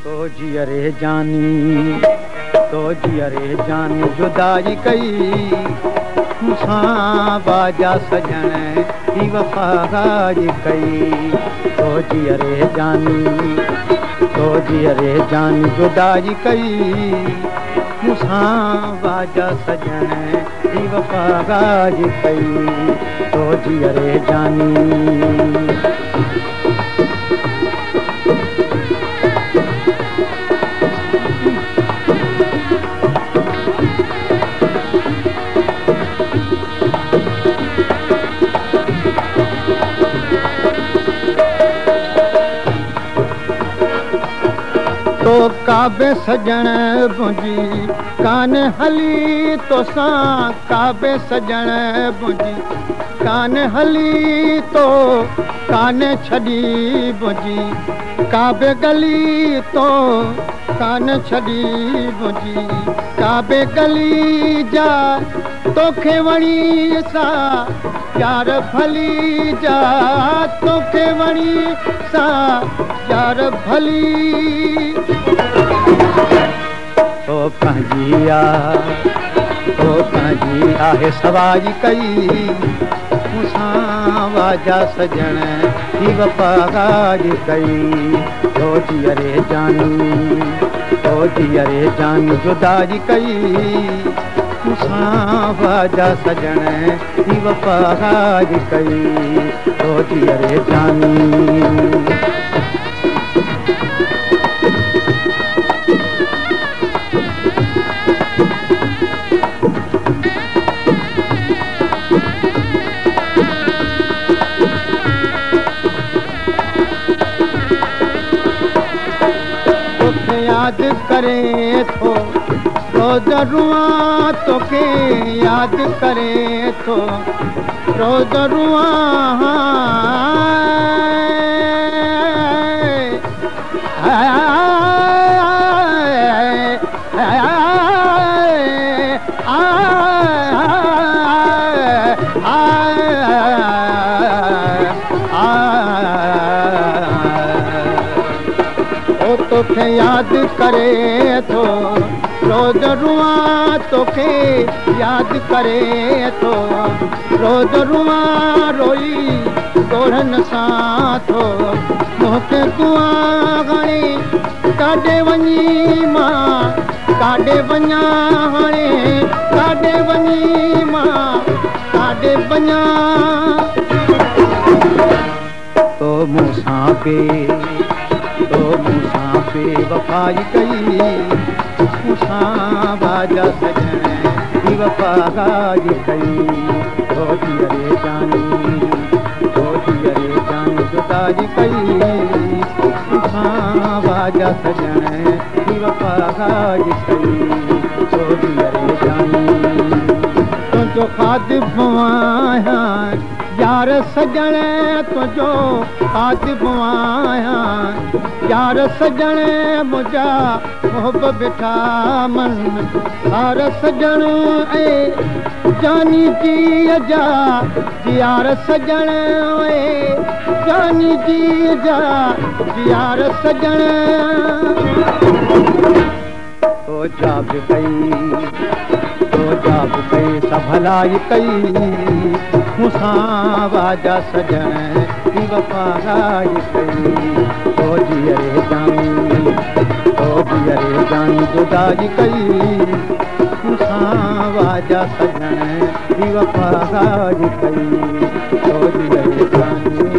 तो जियरे जानी तो जियरे जानी जुदाई कई मूंसां बाजा सजण ही वफ़ादारी कई तो जियरे जानी जुदाई कई मूंसां बाजा सजण ही वफ़ादारी कई तो जियरे जानी तो काबे सजण मुंहिंजी कान हली तोसां काबे सजण मुंहिंजी कान हली तो कान छॾी मुंहिंजी काबे गली तो कान छॾी मुंहिंजी काबे गली जा तोखे वणी सा यार भली जा तोखे वणी सा यार भली तो पंहिंजी आहे सवारी कई मूंसां वाजा सजण ही वफ़ादारी कई तो जियरे जानी जुदाई कई मूंसां वाजा सजण ही वफ़ादारी कई तो जियरे जानी याद करे थो रोज़ रुआं तोखे याद करे थो रोज़ रुआं तोखे याद करे थो रोज़ रुआं तोखे याद करे थो रोज़ रुआं रोई ॻोढ़नि सां थो मूंखे दुआ हाणे काॾे वञी मां काॾे वञा हाणे काॾे वञी मां काॾे वञा तो मूंसां बेवफ़ाई कई मूंसां बाजा सजण ही वफ़ादारी कई तो जियरे जानी जुदाई कई मूंसां बाजा सजण ही वफ़ादारी कई तो जियरे जानी तुंहिंजो ख़ातिब आहियां यार सजण तुंहिंजो ख़ातिब आहियां यार सजण मुंहिंजा मोहब बिठा मन यार सजण ऐं जानी जीअ जा यार सजण ऐं जानी जीअ जा यार सजण तो जाब कई सभलाई कई मूंसां वाजा सजण ही वफ़ादारी कई तो जियरे जानी जुदाई कई मूंसां वाजा सजण ही वफ़ादारी कई तो जियरे जानी